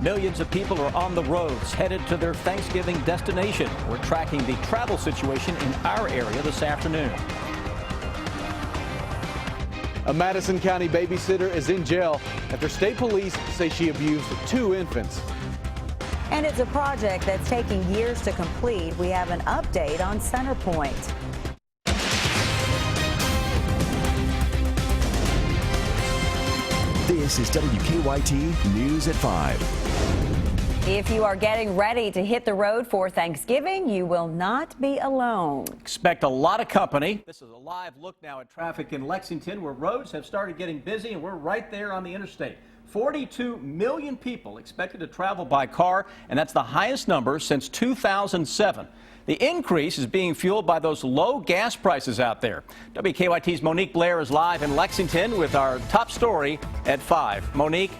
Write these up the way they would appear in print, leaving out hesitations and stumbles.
Millions of people are on the roads headed to their Thanksgiving destination. We're tracking the travel situation in our area this afternoon. A Madison County babysitter is in jail after state police say she abused 2 infants. And it's a project that's taking years to complete. We have an update on Centerpoint. This is WKYT News at 5. If you are getting ready to hit the road for Thanksgiving, you will not be alone. Expect a lot of company. This is a live look now at traffic in Lexington, where roads have started getting busy, and we're right there on the interstate. 42 million people expected to travel by car, and that's the highest number since 2007. The increase is being fueled by those low gas prices out there. WKYT's Monique Blair is live in Lexington with our top story at 5. Monique.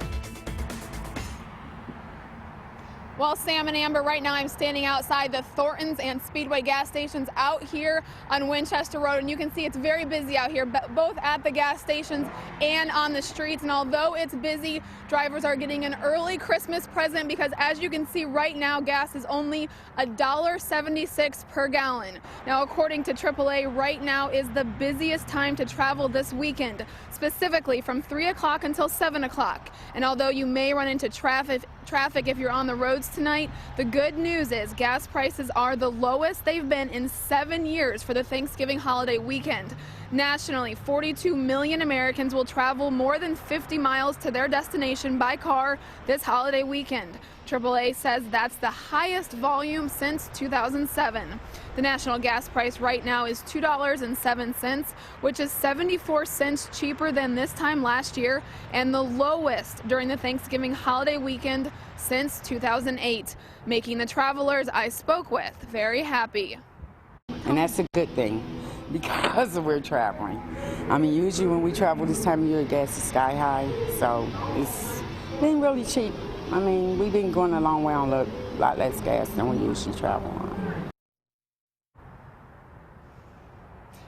Well, Sam and Amber, right now I'm standing outside the Thorntons and Speedway gas stations out here on Winchester Road, and you can see it's very busy out here, both at the gas stations and on the streets. And although it's busy, drivers are getting an early Christmas present because, as you can see right now, gas is only $1.76 per gallon. Now, according to AAA, right now is the busiest time to travel this weekend, specifically from 3 o'clock until 7 o'clock. And although you may run into traffic if you're on the roads tonight, the good news is gas prices are the lowest they've been in 7 years for the Thanksgiving holiday weekend. Nationally, 42 million Americans will travel more than 50 miles to their destination by car this holiday weekend. AAA says that's the highest volume since 2007. The national gas price right now is $2.07, which is 74 cents cheaper than this time last year and the lowest during the Thanksgiving holiday weekend since 2008, making the travelers I spoke with very happy. And that's a good thing because we're traveling. I mean, usually when we travel this time of year, gas is sky high, so it's been really cheap. I mean, we've been going a long way on a lot less gas than we usually travel on.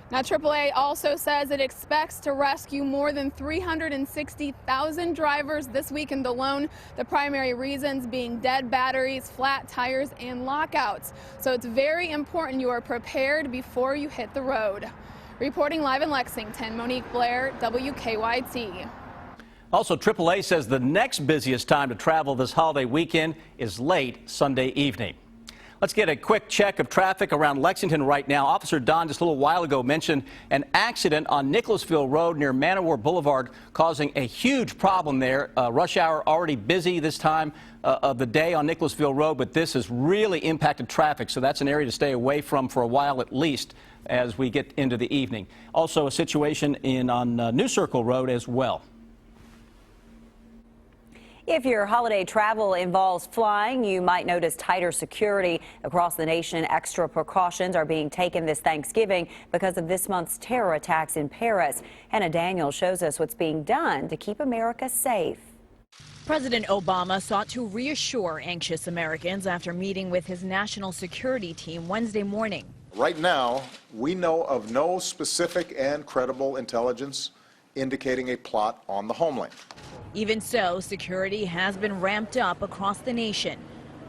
Now, AAA also says it expects to rescue more than 360,000 drivers this weekend alone, the primary reasons being dead batteries, flat tires, and lockouts. So it's very important you are prepared before you hit the road. Reporting live in Lexington, Monique Blair, WKYT. Also, AAA says the next busiest time to travel this holiday weekend is late Sunday evening. Let's get a quick check of traffic around Lexington right now. Officer Don just a little while ago mentioned an accident on Nicholasville Road near Manowar Boulevard causing a huge problem there. Rush hour already busy this time of the day on Nicholasville Road, but this has really impacted traffic, so that's an area to stay away from for a while at least as we get into the evening. Also a situation on New Circle Road as well. If your holiday travel involves flying, you might notice tighter security across the nation. Extra precautions are being taken this Thanksgiving because of this month's terror attacks in Paris. Hannah Daniels shows us what's being done to keep America safe. President Obama sought to reassure anxious Americans after meeting with his national security team Wednesday morning. Right now, we know of no specific and credible intelligence indicating a plot on the homeland. Even so, security has been ramped up across the nation.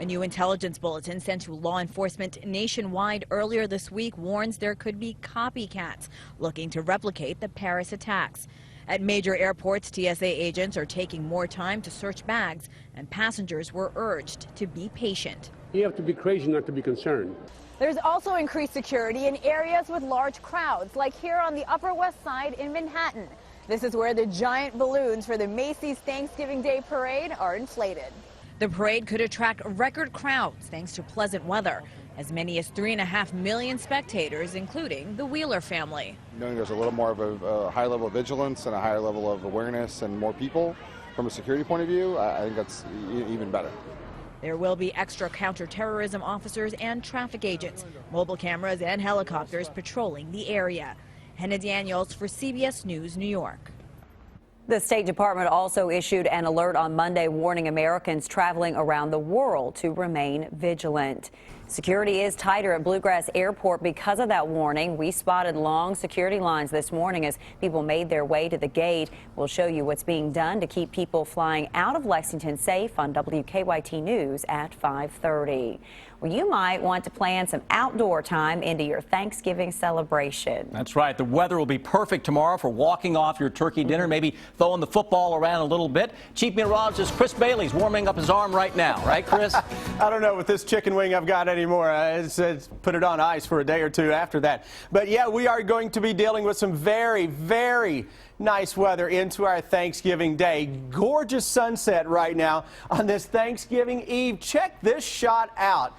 A new intelligence bulletin sent to law enforcement nationwide earlier this week warns there could be copycats looking to replicate the Paris attacks. At major airports, TSA agents are taking more time to search bags, and passengers were urged to be patient. You have to be crazy not to be concerned. There's also increased security in areas with large crowds, like here on the Upper West Side in Manhattan. This is where the giant balloons for the Macy's Thanksgiving Day Parade are inflated. The parade could attract record crowds thanks to pleasant weather. As many as 3.5 million spectators, including the Wheeler family. Knowing there's a little more of a high level of vigilance and a higher level of awareness and more people from a security point of view, I think that's even better. There will be extra counterterrorism officers and traffic agents, mobile cameras and helicopters patrolling the area. Hannah Daniels for CBS News, New York. The State Department also issued an alert on Monday warning Americans traveling around the world to remain vigilant. Security is tighter at Bluegrass Airport because of that warning. We spotted long security lines this morning as people made their way to the gate. We'll show you what's being done to keep people flying out of Lexington safe on WKYT News at 5:30. Well, you might want to plan some outdoor time into your Thanksgiving celebration. That's right. The weather will be perfect tomorrow for walking off your turkey dinner, maybe throwing the football around a little bit. Chief Meteorologist Chris Bailey's warming up his arm right now. Right, Chris? I don't know with this chicken wing I've got anymore. It's put it on ice for a day or two after that. But yeah, we are going to be dealing with some very, very nice weather into our Thanksgiving day. Gorgeous sunset right now on this Thanksgiving Eve. Check this shot out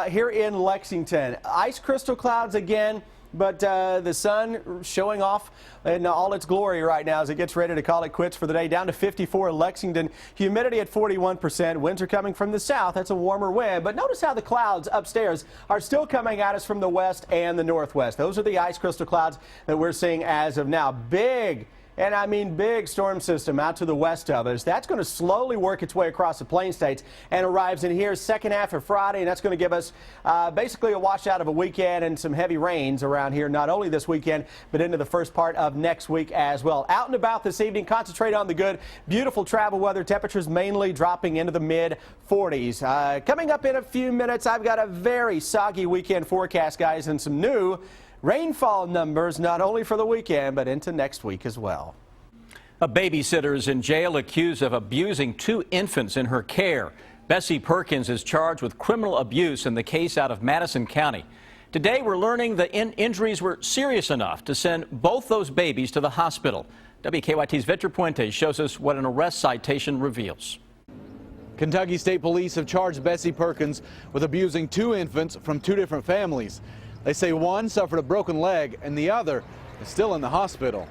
here in Lexington. Ice crystal clouds again, but the sun showing off in all its glory right now as it gets ready to call it quits for the day. Down to 54 in Lexington. Humidity at 41%. Winds are coming from the south. That's a warmer wind. But notice how the clouds upstairs are still coming at us from the west and the northwest. Those are the ice crystal clouds that we're seeing as of now. Big, and I mean big, storm system out to the west of us. That's going to slowly work its way across the Plain States and arrives in here second half of Friday, and that's going to give us basically a washout of a weekend and some heavy rains around here, not only this weekend, but into the first part of next week as well. Out and about this evening, concentrate on the good, beautiful travel weather. Temperatures mainly dropping into the mid-40s. Coming up in a few minutes, I've got a very soggy weekend forecast, guys, and some new rainfall numbers, not only for the weekend, but into next week as well. A babysitter is in jail accused of abusing 2 infants in her care. Bessie Perkins is charged with criminal abuse in the case out of Madison County. Today, we're learning the injuries were serious enough to send both those babies to the hospital. WKYT's Victor Puente shows us what an arrest citation reveals. Kentucky State Police have charged Bessie Perkins with abusing 2 infants from 2 different families. They say one suffered a broken leg and the other is still in the hospital.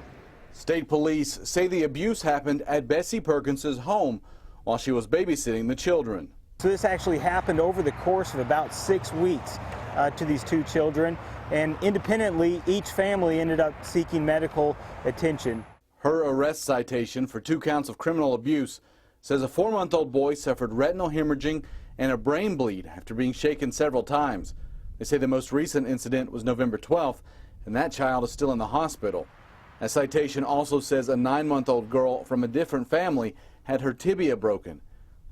State police say the abuse happened at Bessie Perkins' home while she was babysitting the children. So this actually happened over the course of about 6 weeks to these 2 children, and independently each family ended up seeking medical attention. Her arrest citation for 2 counts of criminal abuse says a 4-month-old boy suffered retinal hemorrhaging and a brain bleed after being shaken several times. They say the most recent incident was November 12th, and that child is still in the hospital. A citation also says a 9-month-old girl from a different family had her tibia broken.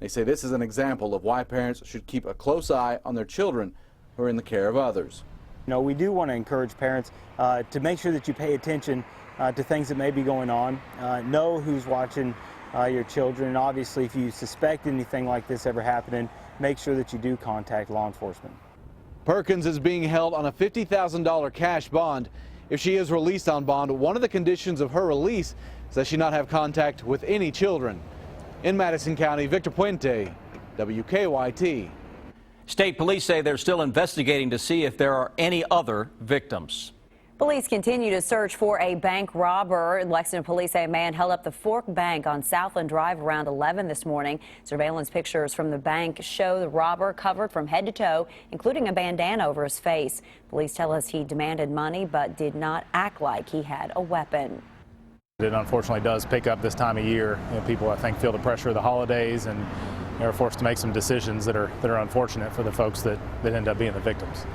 They say this is an example of why parents should keep a close eye on their children who are in the care of others. You know, we do want to encourage parents to make sure that you pay attention to things that may be going on. Know who's watching your children, and obviously if you suspect anything like this ever happening, make sure that you do contact law enforcement. Perkins is being held on a $50,000 cash bond. If she is released on bond, one of the conditions of her release is that she not have contact with any children. In Madison County, Victor Puente, WKYT. State police say they're still investigating to see if there are any other victims. Police continue to search for a bank robber. Lexington police say a man held up the Fork Bank on Southland Drive around 11 this morning. Surveillance pictures from the bank show the robber covered from head to toe, including a bandana over his face. Police tell us he demanded money but did not act like he had a weapon. It unfortunately does pick up this time of year. You know, people, I think, feel the pressure of the holidays and are forced to make some decisions that are unfortunate for the folks that end up being the victims.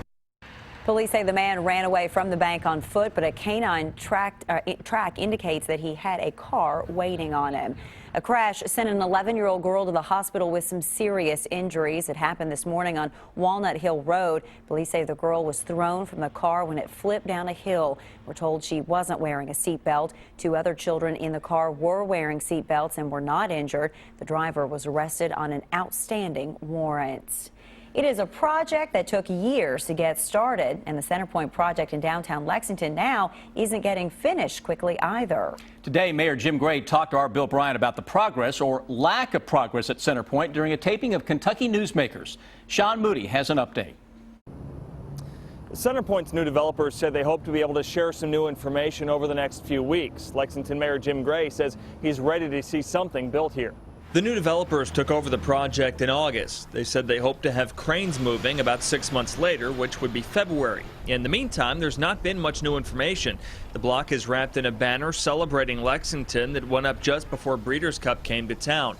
Police say the man ran away from the bank on foot, but a canine track indicates that he had a car waiting on him. A crash sent an 11-year-old girl to the hospital with some serious injuries. It happened this morning on Walnut Hill Road. Police say the girl was thrown from the car when it flipped down a hill. We're told she wasn't wearing a seatbelt. 2 other children in the car were wearing seatbelts and were not injured. The driver was arrested on an outstanding warrant. It is a project that took years to get started, and the Centerpoint project in downtown Lexington now isn't getting finished quickly either. Today, Mayor Jim Gray talked to our Bill Bryant about the progress or lack of progress at Centerpoint during a taping of Kentucky Newsmakers. Sean Moody has an update. Centerpoint's new developers said they hope to be able to share some new information over the next few weeks. Lexington Mayor Jim Gray says he's ready to see something built here. The new developers took over the project in August. They said they hope to have cranes moving about 6 months later, which would be February. In the meantime, there's not been much new information. The block is wrapped in a banner celebrating Lexington that went up just before Breeders' Cup came to town.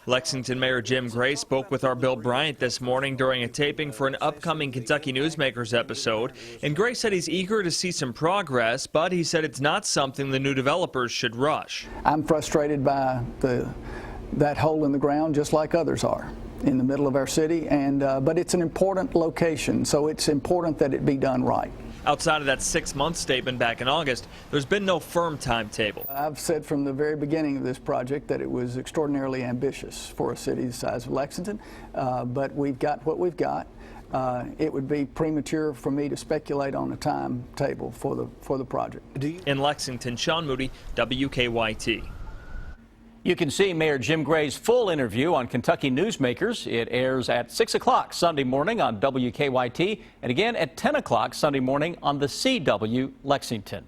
Lexington Mayor Jim Gray spoke with our Bill Bryant this morning during a taping for an upcoming Kentucky Newsmakers episode. And Gray said he's eager to see some progress, but he said it's not something the new developers should rush. I'm frustrated by that hole in the ground, just like others are, in the middle of our city, but it's an important location, so it's important that it be done right. Outside of that 6-month statement back in August, there's been no firm timetable. I've said from the very beginning of this project that it was extraordinarily ambitious for a city the size of Lexington, but we've got what we've got. It would be premature for me to speculate on a timetable for the project. In Lexington, Sean Moody, WKYT. You can see Mayor Jim Gray's full interview on Kentucky Newsmakers. It airs at 6 o'clock Sunday morning on WKYT and again at 10 o'clock Sunday morning on the CW Lexington.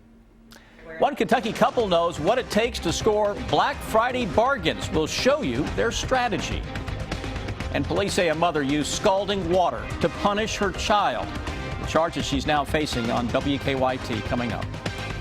One Kentucky couple knows what it takes to score Black Friday bargains. We'll show you their strategy. And police say a mother used scalding water to punish her child. The charges she's now facing on WKYT coming up.